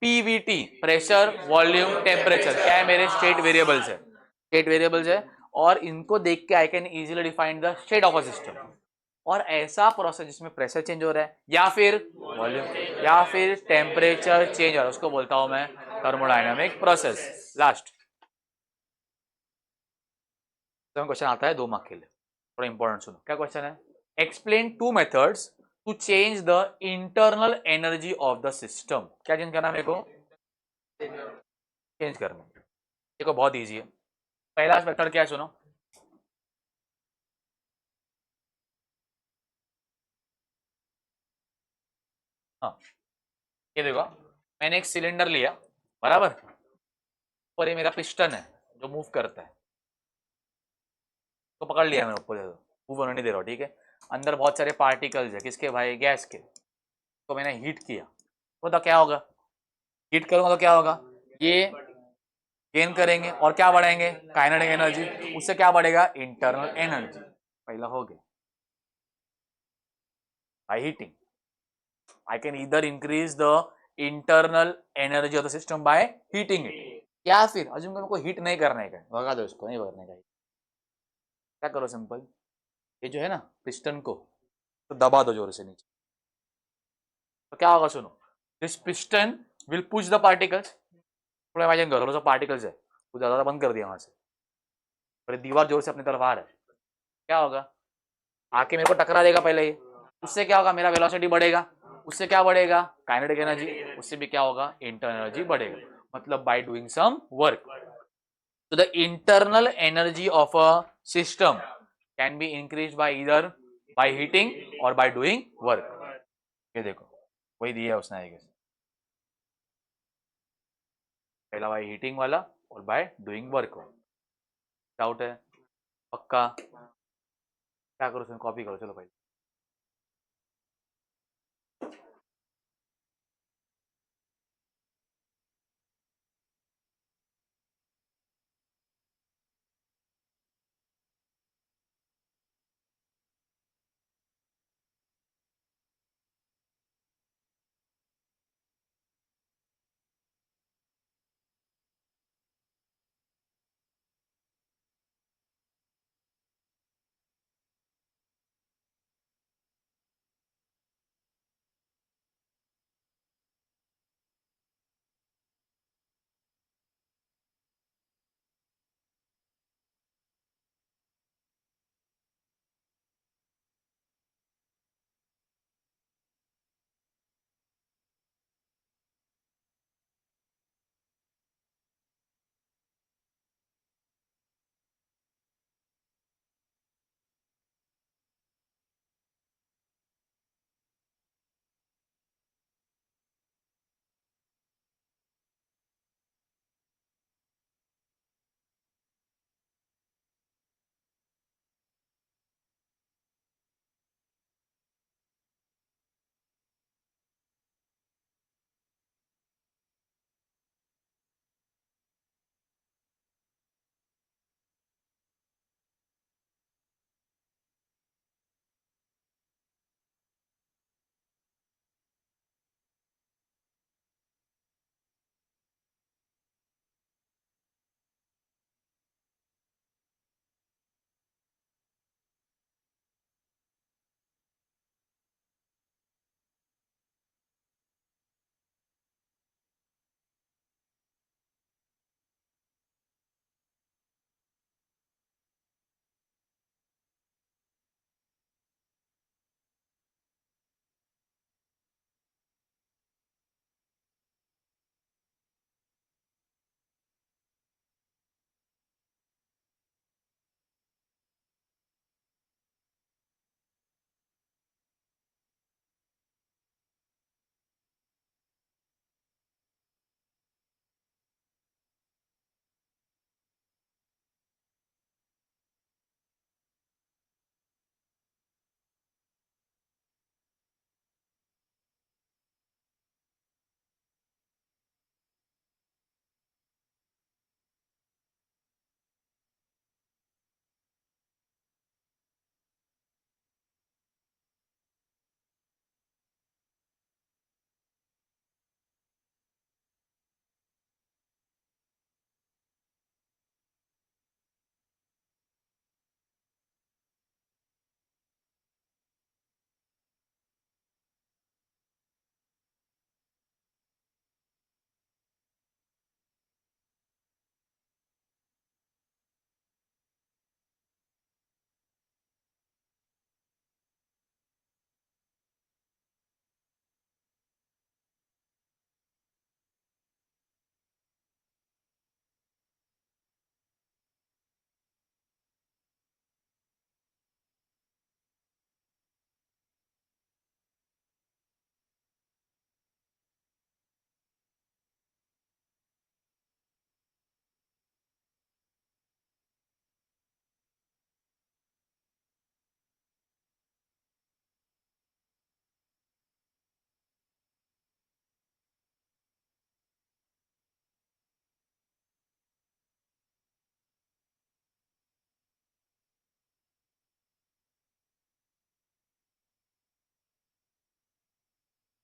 Pvt, pressure, volume, temperature, क्या है मेरे? स्टेट वेरिएबल्स है, स्टेट वेरिएबल्स है। और इनको देख के आई can easily define the state of a system. और ऐसा प्रोसेस जिसमें प्रेशर चेंज हो रहा है या फिर वॉल्यूम या फिर टेम्परेचर चेंज हो रहा है, उसको बोलता हूं मैं थर्मोडायनामिक प्रोसेस। लास्ट क्वेश्चन आता है 2 मार्क के लिए, थोड़ा इंपॉर्टेंट सुनो। क्या क्वेश्चन है? Explain 2 methods to change the internal energy of the system. क्या चेंज करना है मेरे को? चेंज करना। देखो बहुत इजी है। पहला मेथड क्या है सुनो। हाँ, ये देखो, मैंने एक सिलेंडर लिया, बराबर, और ये मेरा पिस्टन है जो मूव करता है। तो पकड़ लिया मैंने ऊपर, मूव होने नहीं दे रहा हूँ, ठीक है। अंदर बहुत सारे पार्टिकल्स है, किसके भाई? गैस के। तो मैंने हीट किया, तो क्या होगा? हीट करूंगा तो क्या होगा? ये गेन करेंगे और क्या बढ़ाएंगे? Kinetic energy. उससे क्या बढ़ेगा? Internal energy. पहला हो गया बाय हीटिंग। आई कैन इधर increase the internal energy of the system by heating it, या फिर अजून मेरे को हीट नहीं करने का, भगा दो इसको, नहीं भरने का। क्या करो सिंपल, ये जो है ना पिस्टन को, तो दबा दो जोर से नीचे। तो क्या होगा सुनो, this piston will push the particles. थोड़ा इमेजिन करो, थोड़ा सा पार्टिकल्स है, कुछ ज़्यादा बंद कर दिया वहां से, और दीवार जोर से अपनी तरफ आ रहा है, क्या होगा? आके मेरे को टकरा देगा पहले ही. उससे क्या होगा? मेरा वेलोसिटी बढ़ेगा. उससे क्या बढ़ेगा? Kinetic energy. उससे भी क्या होगा? इंटरनल एनर्जी बढ़ेगा. मतलब by doing some work. So the internal energy of a system can be increased by either by heating or by doing work. ये देखो, वही दिया है उसने आगे. पहला बाय हीटिंग वाला और बाय डूइंग वर्क. डाउट है? पक्का? क्या करो, उसमें कॉपी करो, चलो भाई.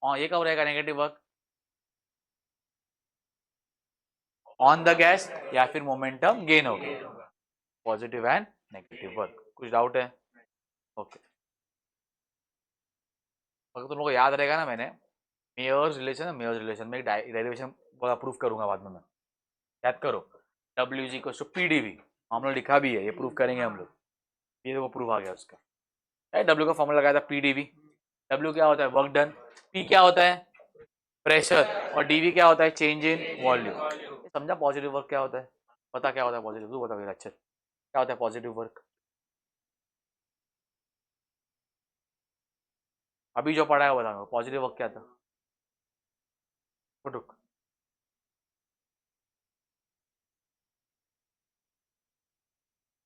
हाँ, ये कब रहेगा negative work? On the gas या फिर मोमेंटम गेन होगा. Positive and negative work. कुछ डाउट है? ओके. अगर तुम लोग को याद रहेगा ना, मैंने मेयर्स रिलेशन में एक डेरिवेशन प्रूफ करूंगा बाद में मैं, याद करो। W is equal to PdV, formula लिखा भी है, ये प्रूफ करेंगे हम लोग, ये वो प्रूफ आ गया उसका। W का फॉर्मूला लगाया था PdV। W क्या होता है? Work done. P क्या होता है? प्रेशर। और dV क्या होता है? Change in volume. समझा पॉजिटिव वर्क क्या होता है? पता क्या होता है पॉजिटिव? तू बता मेरा अच्छा, क्या होता है पॉजिटिव वर्क? अभी जो पढ़ा है वो बता, पॉजिटिव वर्क क्या था? रुक,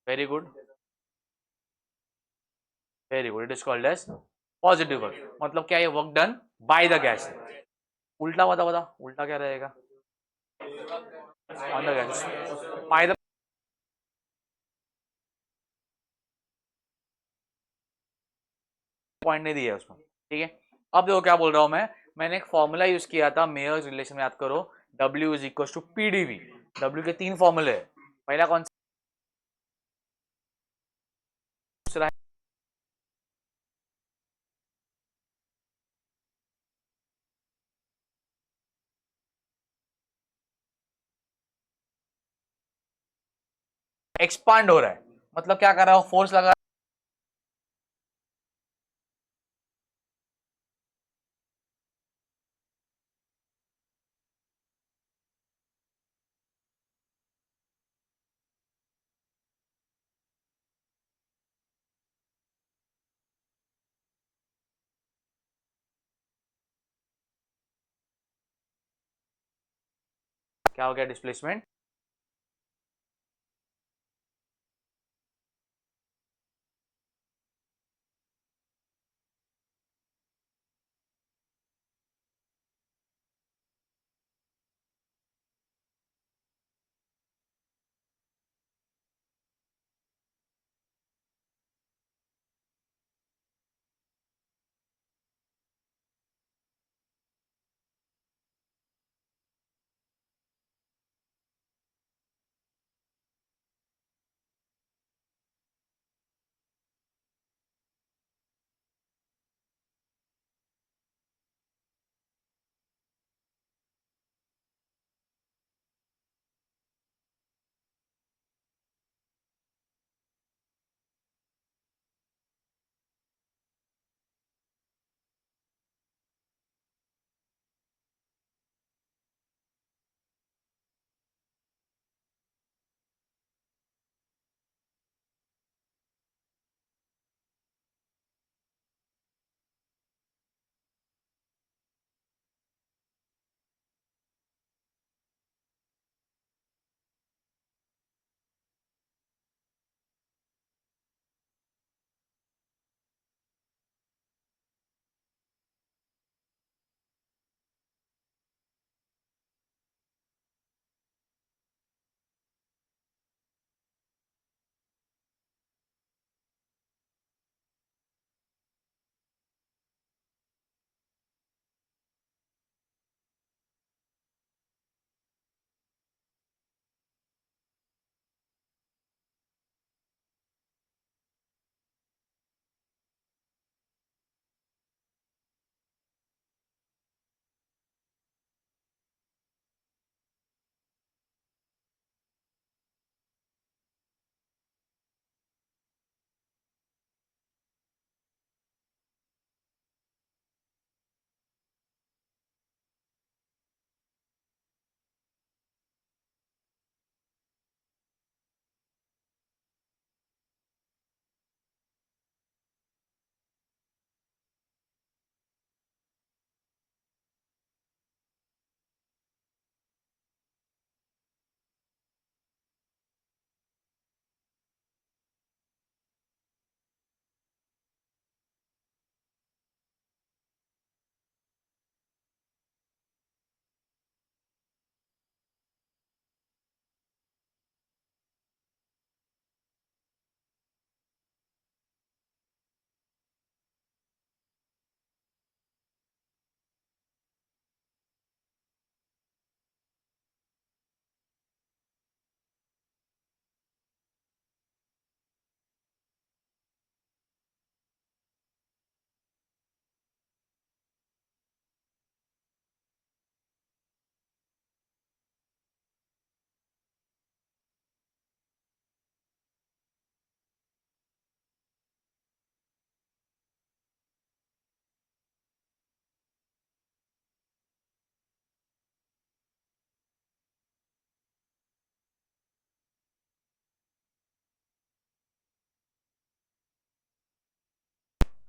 very good, very good, it is called as positive work. मतलब क्या? ये work done by the gas. उल्टा बता, बता उल्टा क्या रहेगा? On the gas, by the point नहीं दिया है उसमें, ठीक है। अब देखो क्या बोल रहा हूं मैं, मैंने एक फॉर्मूला यूज किया था मेयर्स रिलेशन में, याद करो। W is equal to PdV। W के तीन फॉर्मूले है, पहला कौन सा? दूसरा है एक्सपांड हो रहा है, मतलब क्या कर रहा हूं? फोर्स लगा। क्या हो गया? डिस्प्लेसमेंट।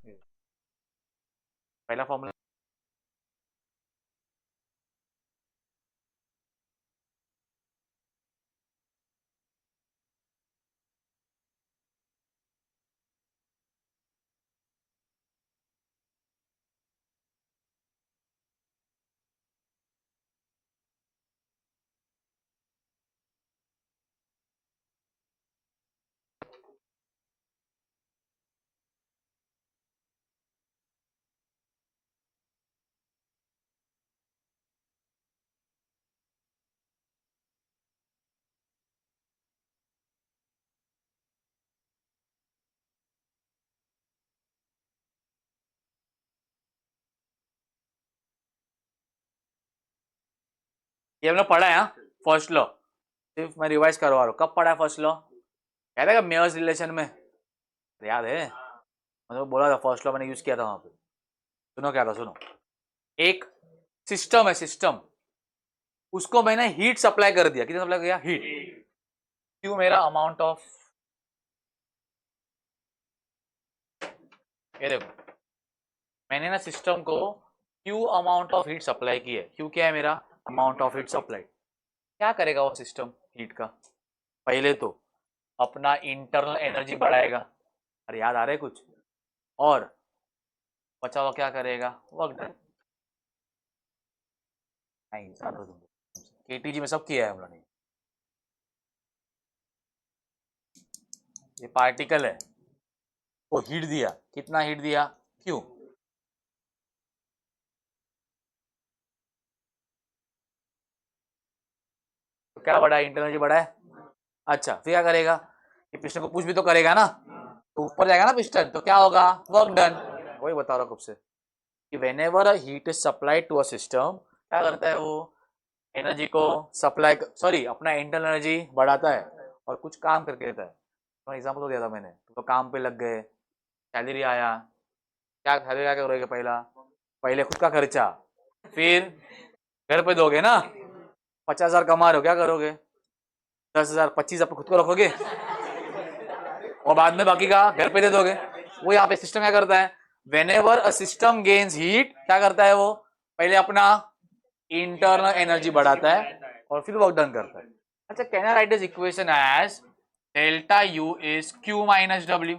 पहला फॉर्मूला ये हमने पढ़ा है, फर्स्ट लॉ। सिर्फ मैं रिवाइज करवा रहा हूँ। कब पढ़ा है फर्स्ट लॉ? याद है मेयर्स रिलेशन में? याद है, मतलब बोला था फर्स्ट लॉ मैंने यूज किया था वहां पे। सुनो क्या था, सुनो। एक सिस्टम है, सिस्टम, उसको मैंने हीट सप्लाई कर दिया। कितना सप्लाई किया? हीट। क्यों? मेरा अमाउंट ऑफ, ये देखो, मैंने ना सिस्टम को Q amount of heat supply की है। क्यू क्या है? मेरा अमाउंट ऑफ हीट सप्लाई। क्या करेगा वो सिस्टम हीट का? पहले तो अपना इंटरनल एनर्जी बढ़ाएगा। अरे याद आ रहा है कुछ? और बचा हुआ क्या करेगा? Work done. नहीं, केटीजी में सब किया है हम लोगों ने। ये पार्टिकल है, वो हीट दिया। कितना हीट दिया? क्यों? तो क्या बढ़ा है? इंटरनल एनर्जी बढ़ा है। अच्छा, फिर क्या करेगा? ये पिस्टन को पुश भी तो करेगा ना, तो ऊपर जाएगा ना पिस्टन, तो क्या होगा? Work done. वही बता रहा हूँ कब से कि whenever a heat is supplied to a system, क्या करता है वो? एनर्जी को सप्लाई, सॉरी, अपना इंटरनल एनर्जी बढ़ाता है और कुछ काम करके देता है। तो एग्जाम्पल तो दिया था मैंने। तो काम पे लग गए, सैलरी आया। क्या सैलरी क्या करोगे? पहला, पहले खुद का खर्चा, फिर घर पे दोगे ना। 50,000 कमा रहे हो, क्या करोगे? 10,000, 25 आप खुद को रखोगे और बाद में बाकी का घर पे दे दोगे। वो यहाँ पे सिस्टम क्या करता है? Whenever a system gains heat, क्या करता है वो? पहले अपना इंटरनल एनर्जी बढ़ाता है और फिर वर्क डन करता है। अच्छा, can I write this equation as delta U is Q minus W?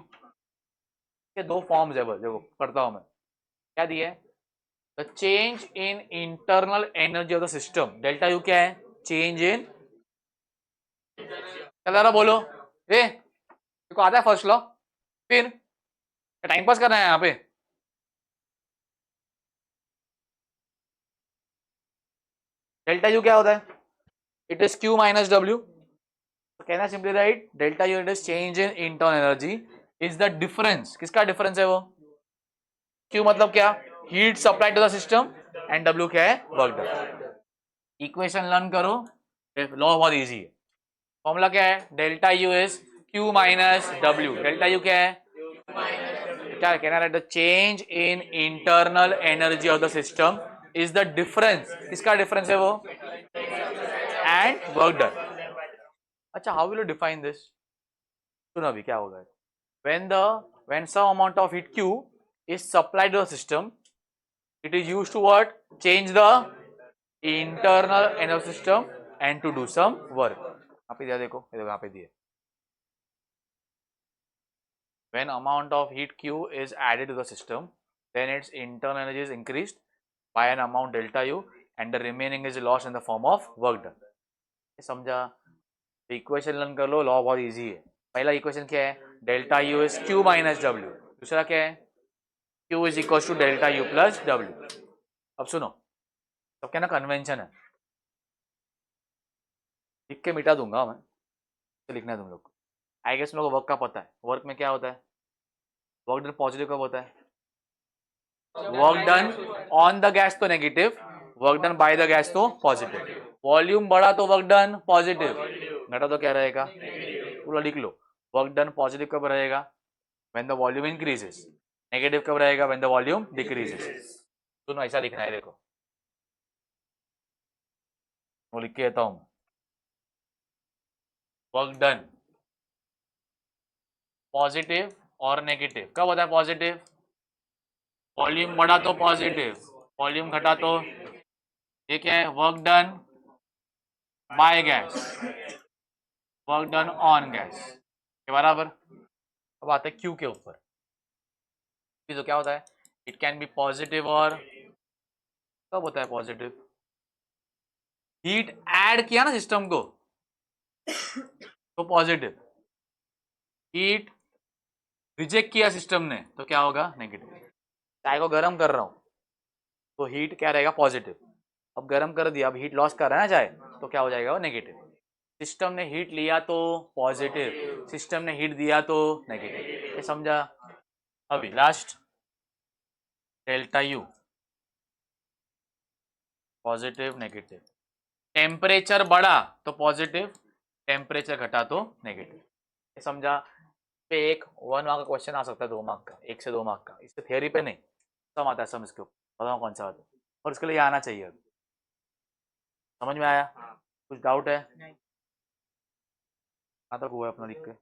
ये दो फॉर्म्स है, बस देखो करता हूं मैं। क्या दिया है? The change in internal energy of the system. Delta U क्या है? चेंज इन, चला बोलो। ए, देखो आता है फर्स्ट लॉ। फिर टाइम पास करना है यहाँ पे। डेल्टा यू क्या होता है? It is Q minus W. Can I simply write delta U it is change in internal energy is the difference. किसका डिफरेंस है वो? क्यू मतलब क्या? Heat supply to the system, and W क्या है? Work done. इक्वेशन लर्न करो, law बहुत easy है। फॉर्मूला क्या है? Delta U is Q minus W. Delta U क्या है? क्या कहना है? The change in internal energy of the system is the difference. किसका डिफरेंस है वो? And work done. अच्छा, how will you define this? सुनो अभी क्या होगा। when some amount of heat q is supplied to the system, it is used to what? Change the internal energy system and to do some work. यहाँ पे दिया, देखो ये देखो यहाँ पे दिया। when amount of heat q is added to the system, then its internal energy is increased by an amount delta u and the remaining is lost in the form of work done. समझा? Equation learn कर लो, law बहुत easy है। पहला equation क्या है? Delta U is Q minus W. दूसरा क्या है? Q is equal to delta U plus W. अब सुनो, सब क्या ना कन्वेंशन है, लिख के मिटा दूंगा मैं, तो लिखना है तुम लोग को। आई गेस तुम लोग को वर्क का पता है। वर्क में क्या होता है? वर्क डन पॉजिटिव कब होता है? Work done on the gas तो negative, work done by the gas तो पॉजिटिव। वॉल्यूम बढ़ा तो वर्क डन पॉजिटिव, घटा तो क्या रहेगा? पूरा लिख लो। वर्क डन पॉजिटिव कब रहेगा? When the volume increases. Negative कब रहेगा? When the volume decreases. सुनो, ऐसा लिखना है, देखो वो लिख के देता हूं। वर्क डन पॉजिटिव और नेगेटिव कब होता है? पॉजिटिव वॉल्यूम बढ़ा तो पॉजिटिव, वॉल्यूम घटा तो ये क्या है, work done by gas, work done on gas के बराबर। अब आते हैं क्यू के ऊपर। तो क्या होता है, इट कैन बी पॉजिटिव और कब होता है पॉजिटिव, हीट ऐड किया ना सिस्टम को तो पॉजिटिव, हीट रिजेक्ट किया सिस्टम ने तो क्या होगा, नेगेटिव। चाय को गर्म कर रहा हूं तो हीट क्या रहेगा, पॉजिटिव। अब गर्म कर दिया, अब हीट लॉस कर रहा है ना चाय, तो क्या हो जाएगा वो, नेगेटिव। सिस्टम ने हीट लिया तो पॉजिटिव, सिस्टम ने हीट दिया तो नेगेटिव। ये समझा। अभी last, delta U, positive negative. Temperature बढ़ा तो पॉजिटिव, टेम्परेचर घटा तो नेगेटिव। ये समझा। पे एक 1 मार्क का क्वेश्चन आ सकता है, 2 मार्क का, 1 से 2 मार्क का, इससे थियोरी पे नहीं, सम आता है, सम इसके ऊपर, बताओ कौन सा आता है, और इसके लिए आना चाहिए। अभी समझ में आया, कुछ डाउट है? कहाँ तक हुआ है अपना लिख के?